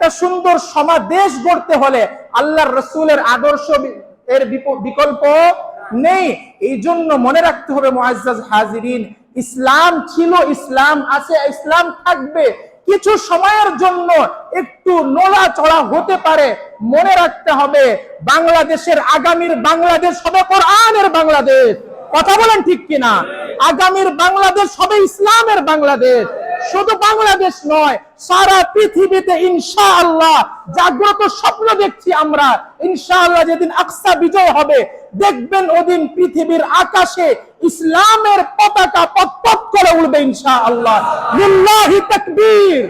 একটা সুন্দর সমাজ গড়তে হলে আল্লাহর রাসূলের আদর্শ এর বিকল্প নেই। এই জন্য মনে রাখতে হবে মুআজ্জাজ হাজিরিন, ইসলাম ছিল, ইসলাম আছে, ইসলাম থাকবে। কিছু সময়ের জন্য একটু নড়াচড়া হতে পারে। মনে রাখতে হবে বাংলাদেশের আগামীর বাংলাদেশ হবে কোরআনের বাংলাদেশ। কথা বলেন ঠিক কিনা? আগামীর বাংলাদেশ হবে ইসলামের বাংলাদেশ। শুধু বাংলাদেশ নয়, সারা পৃথিবীতে ইনশাআল্লাহ জাগ্রত স্বপ্ন দেখছি আমরা। ইনশাআল্লাহ যেদিন আকসা বিজয় হবে, দেখবেন ওদিন পৃথিবীর আকাশে ইসলামের পতাকা পতপত করে উঠবে ইনশাআল্লাহ। লিল্লাহি তাকবীর,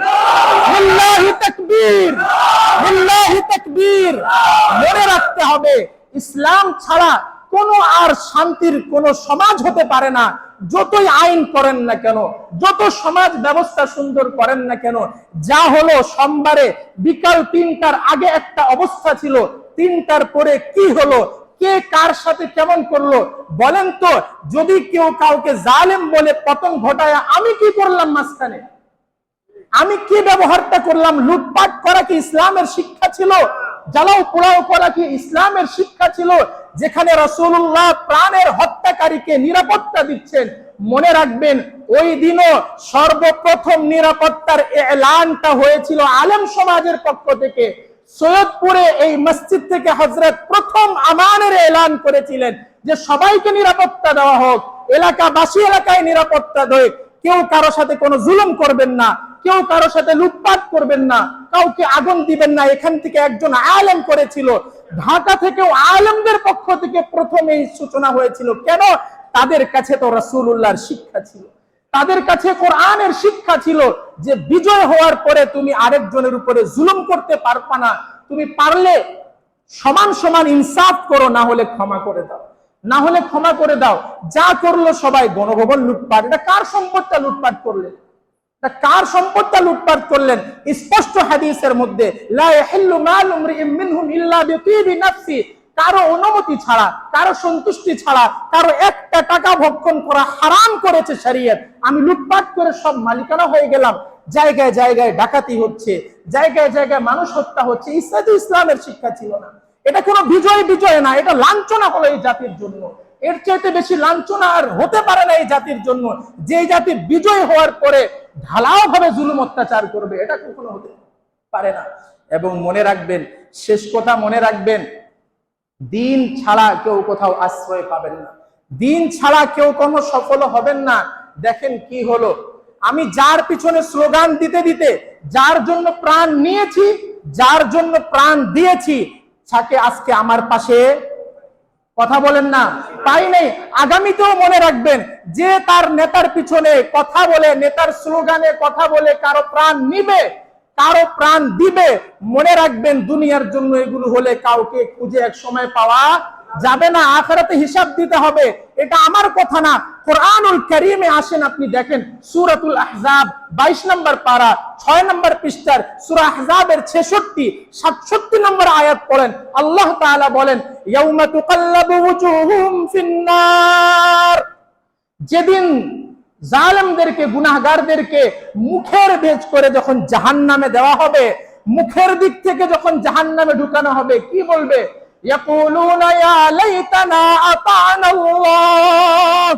লিল্লাহি তাকবীর, লিল্লাহি তাকবীর। মনে রাখতে হবে ইসলাম ছাড়া কোনো আর শান্তির কোনো সমাজ হতে পারে না। যতই আইন করেন না কেন, যত সমাজ ব্যবস্থা সুন্দর করেন না কেন, যা হলো সোমবারে বিকাল ৩টার আগে একটা অবস্থা ছিল, ৩টার পরে কি হলো, কে কার সাথে কেমন করলো বলেন তো? যদি কেউ কাউকে জালেম বলে পতন ঘটায়, আমি কি করলাম মাঝখানে? আমি কি ব্যবহারটা করলাম? লুটপাট করা কি ইসলামের শিক্ষা ছিল? জ্বালাও পোড়াও করা কি ইসলামের শিক্ষা ছিল? যেখানে রাসূলুল্লাহ প্রাণের হত্যাকারীকে নিরাপত্তা দিচ্ছেন, মনে রাখবেন ওই দিনও সর্বপ্রথম নিরাপত্তার এলানটা হয়েছিল আলেম সমাজের পক্ষ থেকে। সৈয়দপুরে এই মসজিদ থেকে হযরত প্রথম আমানের এলান করেছিলেন যে সবাইকে নিরাপত্তা দেওয়া হোক, এলাকাবাসী এলাকায় নিরাপত্তা দেয়, কেউ কারো সাথে কোনো জুলুম করবেন না, কেউ কারো সাথে লুটপাট করবেন না, কাউকে আগুন দিবেন না। এখান থেকে একজন আলেম করেছিল। ঢাকা থেকেও আলেমদের পক্ষ থেকে প্রথম এই সূচনা হয়েছিল। কেন? তাদের কাছে তো রাসূলুল্লাহর শিক্ষা ছিল, তাদের কাছে কোরআনের শিক্ষা ছিল যে বিজয় হওয়ার পরে তুমি আরেকজনের উপরে জুলুম করতে পারবা না। তুমি পারলে সমান সমান ইনসাফ করো, না হলে ক্ষমা করে দাও, না হলে ক্ষমা করে দাও। যা করলো সবাই গণভবন লুটপাট। এটা কার সম্পদটা লুটপাট করলেন? কার সম্পদটা লুটপাট করলেন? স্পষ্ট হাদিসের মধ্যে লা ইয়াহিল্লু মালু ইমরিইন মিনহুম ইল্লা বিতিবি নাফসি, কারো অনুমতি ছাড়া, কারো সন্তুষ্টি ছাড়া কারো একটা টাকা ভক্ষণ করা হারাম করেছে শরীয়ত। আমি লুটপাট করে সব মালিকানা হয়ে গেলাম, জায়গায় জায়গায় ডাকাতি হচ্ছে, জায়গায় জায়গায় মানুষ হত্যা হচ্ছে। ইসলাম ইসলামের শিক্ষা ছিল না। এটা কোনো বিজয় না, এটা লাঞ্ছনা হলো এই জাতির জন্য। এর চাইতে বেশি লাঞ্ছনা আর হতে পারে না এই জাতির জন্য, যে জাতি বিজয় হওয়ার পরে ঢালাও ভাবে জুলুম অত্যাচার করবে। এটা কখনো হতে পারে না। এবং মনে রাখবেন, শেষ কথা মনে রাখবেন, দিন ছাড়া কেউ কোথাও আশ্রয় পাবেন না, দিন ছাড়া কেউ কোনো সফল হবেন না। দেখেন কি হলো, আমি যার পিছনে স্লোগান দিতে দিতে যার জন্য প্রাণ নিয়েছি, যার জন্য প্রাণ দিয়েছি, তাকে আজকে আমার পাশে কথা বলেন না পাই নাই। আগামীতেও মনে রাখবেন, যে তার নেতার পিছনে কথা বলে, নেতার স্লোগানে কথা বলে কারো প্রাণ নিবে, কারো প্রাণ দিবে, মনে রাখবেন দুনিয়ার জন্য এগুলো হলে কাউকে খুঁজে এক সময় পাওয়া যাবে না, আখিরাতে হিসাব দিতে হবে। এটা আমার কথা না, কোরআনুল কারীমে আসেন, আপনি দেখেন সূরাতুল আহজাব 22 নম্বর পারা 6 নম্বর পৃষ্ঠার সূরা আহজাবের 66 67 নম্বর আয়াত পড়েন। আল্লাহ তাআলা বলেন, ইয়াউমা তুকাল্লাবু ওয়ুজুহুম ফিন্নার, যেদিন জালেমদেরকে, গুনাহগারদেরকে মুখের ভেজ করে যখন জাহান্নামে দেওয়া হবে, মুখের দিক থেকে যখন জাহান্নামে ঢুকানো হবে, কি বলবে? ইয়াকুলুনা ইয়া লাইতানা আতা'না আল্লাহ,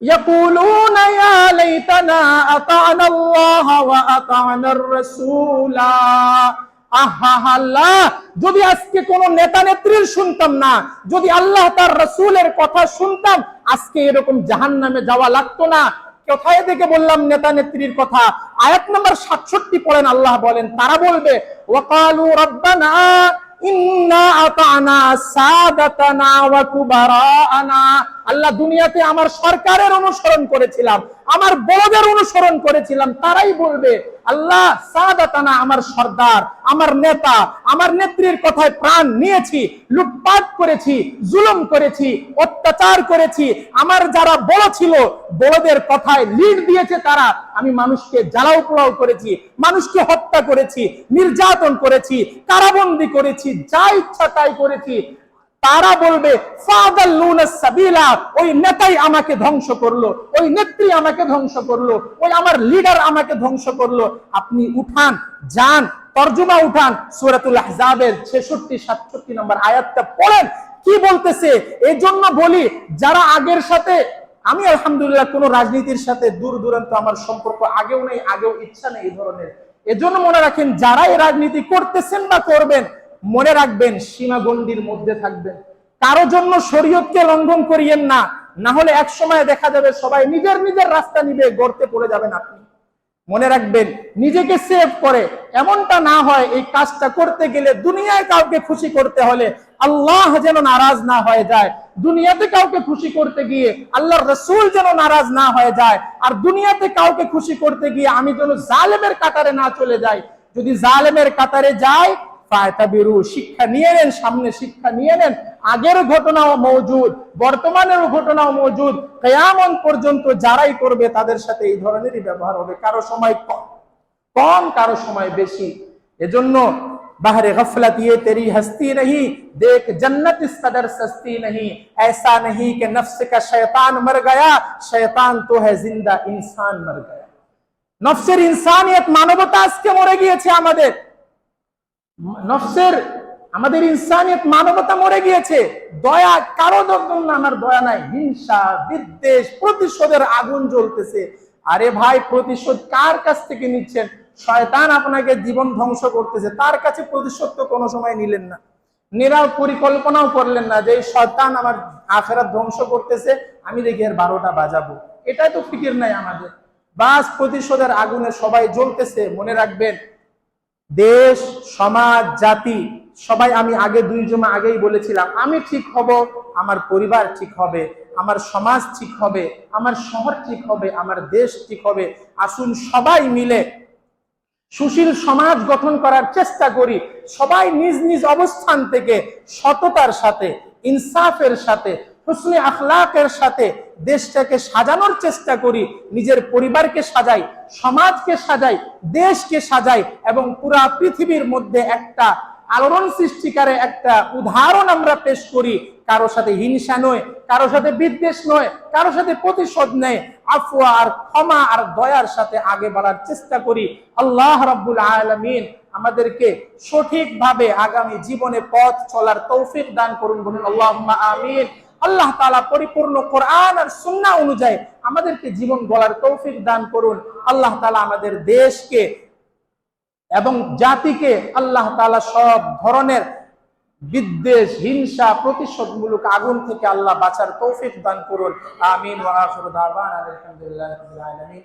ইয়াকুলুনা ইয়া লাইতানা আতা'না আল্লাহ ওয়া আতা'না আর-রাসূলা। আহা আল্লাহ, যদি আজকে কোন নেতা নেত্রীর শুনতাম না, যদি আল্লাহ তার রাসূলের কথা শুনতাম, আজকে এরকম জাহান্নামে যাওয়া লাগতো না। কোথায় থেকে বললাম নেতা নেত্রীর কথা? আয়াত নাম্বার 67 পড়েন। আল্লাহ বলেন, তারা বলবে ওয়াকালু রাব্বানা ইন্না আতা'না সাদাতানা ওয়া কুবারানা। আল্লাহ, দুনিয়াতে আমার সরকারের অনুসরণ করেছিলাম, আমার বড়দের অনুসরণ করেছিলাম। তারাই বলবে, আল্লাহ সাদাতানা, আমার সরদার, আমার নেতা, আমার নেত্রীর কথায় প্রাণ নিয়েছি, লুটপাট করেছি, জুলুম করেছি, অত্যাচার করেছি। আমার যারা বড় ছিল, বড়দের কথায় লিড দিয়েছে তারা, আমি মানুষকে জ্বালাও পোড়াও করেছি, মানুষকে হত্যা করেছি, নির্যাতন করেছি, কারাবন্দী করেছি, যা ইচ্ছা তাই করেছি। তারা বলবে ফাদাল্লুনা সাবিলা, ওই নেতাই আমাকে ধ্বংস করলো, ওই নেত্রী আমাকে ধ্বংস করলো, ওই আমার লিডার আমাকে ধ্বংস করলো। আপনি উঠান, যান, তর্জমা উঠান, সূরাতুল আহজাবের 66-67 নম্বর আয়াতটা পড়েন, কি বলতেছে। এই জন্য বলি, যারা আগের সাথে, আমি আলহামদুলিল্লাহ কোন রাজনীতির সাথে দূর দূরান্ত আমার সম্পর্ক আগেও নেই, আগেও ইচ্ছা নেই এই ধরনের। এজন্য মনে রাখেন, যারা এই রাজনীতি করতেছেন বা করবেন, মনে রাখবেন সীমাগণ্ডির মধ্যে থাকবেন। কারো জন্য শরীয়তকে লঙ্ঘন করিয়েন না, না হলে এক সময় দেখা যাবে সবাই নিজের নিজের রাস্তা নিবে, গর্তে পড়ে যাবেন আপনি। মনে রাখবেন, নিজেকে সেভ করে এমনটা না হয় এই কাজটা করতে গেলে দুনিয়ায় কাউকে খুশি করতে হলে আল্লাহ যেন নারাজ না হয়ে যায়, দুনিয়াতে কাউকে খুশি করতে গিয়ে আল্লাহর রাসূল যেন নারাজ না হয়ে যায়, আর দুনিয়াতে কাউকে খুশি করতে গিয়ে আমি যেন জালেমের কাতারে না চলে যাই। যদি জালেমের কাতারে যাই, ফায়তাবিরু, শিক্ষা নিয়ে নেন, সামনে শিক্ষা নিয়ে নেন। আগের ঘটনাও মওজুদ, বর্তমানেরও ঘটনাও মওজুদ। কিয়ামত পর্যন্ত যারাই করবে তাদের সাথে এই ধরনেরই ব্যবহার হবে, কারো সময় কম, কারো সময় বেশি। এজন্য বাহরে গফলত ये तेरी हस्ती नहीं, देख जन्नत इस कदर सस्ती नहीं, ऐसा नहीं कि नफ्स का शैतान मर गया, शैतान तो है जिंदा, इंसान मर गया। নফসের ইনসানিয়ত, মানবতা আজকে মরে গিয়েছে। আমাদের ইনসানিয়ত, মানবতা মরে গিয়েছে। দয়া কারো জন্য আমার দয়া নাই, হিংসা, বিদ্বেষ, প্রতিশোধের আগুন জ্বলতেছে। আরে ভাই, প্রতিশোধ কার কাছ থেকে নিচ্ছেন? শয়তান আপনাকে জীবন ধ্বংস করতেছে, তার কাছে প্রতিশোধ তো কোনো সময় নিলেন না, নিরাও পরিকল্পনাও করলেন না যে এই শয়তান আমার আখিরাত ধ্বংস করতেছে, আমি দেখি এর 12টা বাজাবো। এটাই তো ফিকির নাই আমাদের। বাস প্রতিশোধের আগুনে সবাই জ্বলতেছে। মনে রাখবেন, দেশ, সমাজ, জাতি সবাই, আমি আগে 2 জমা আগেই বলেছিলাম, আমি ঠিক হব, আমার পরিবার ঠিক হবে, আমার সমাজ ঠিক হবে, আমার শহর ঠিক হবে, আমার দেশ ঠিক হবে। আসুন সবাই মিলে সুশীল সমাজ গঠন করার চেষ্টা করি। সবাই নিজ নিজ অবস্থান থেকে সততার সাথে, ইনসাফের সাথে, হুসনে আখলাকের সাথে দেশটাকে সাজানোর চেষ্টা করি। নিজের পরিবারকে সাজাই, সমাজকে সাজাই, দেশকে সাজাই, এবং পুরা পৃথিবীর মধ্যে একটা আলোড়ন সৃষ্টিকারে একটা উদাহরণ আমরা পেশ করি। কারো সাথে হিংসা নয়, কারো সাথে বিদ্বেষ নয়, কারো সাথে প্রতিশোধ নেই, আফওয়া আর ক্ষমা আর দয়ার সাথে আগে বাড়ার চেষ্টা করি। আল্লাহ রাব্বুল আলামিন আমাদেরকে সঠিকভাবে আগামী জীবনে পথ চলার তৌফিক দান করুন, বলুন আল্লাহুম্মা আমিন। আল্লাহ তাআলা পরিপূর্ণ কোরআন আর সুন্নাহ অনুযায়ী আমাদেরকে জীবন গড়ার তৌফিক দান করুন। আল্লাহ তাআলা আমাদের দেশকে এবং জাতিকে আল্লাহ তাআলা সব ধরনের বিদ্বেষ, হিংসা, প্রতিশোধমূলক আগুন থেকে আল্লাহ বাঁচার তৌফিক দান করুন। আমিন ওয়া আখিরু দাওয়ানা আলহামদুলিল্লাহি রাব্বিল আলামিন।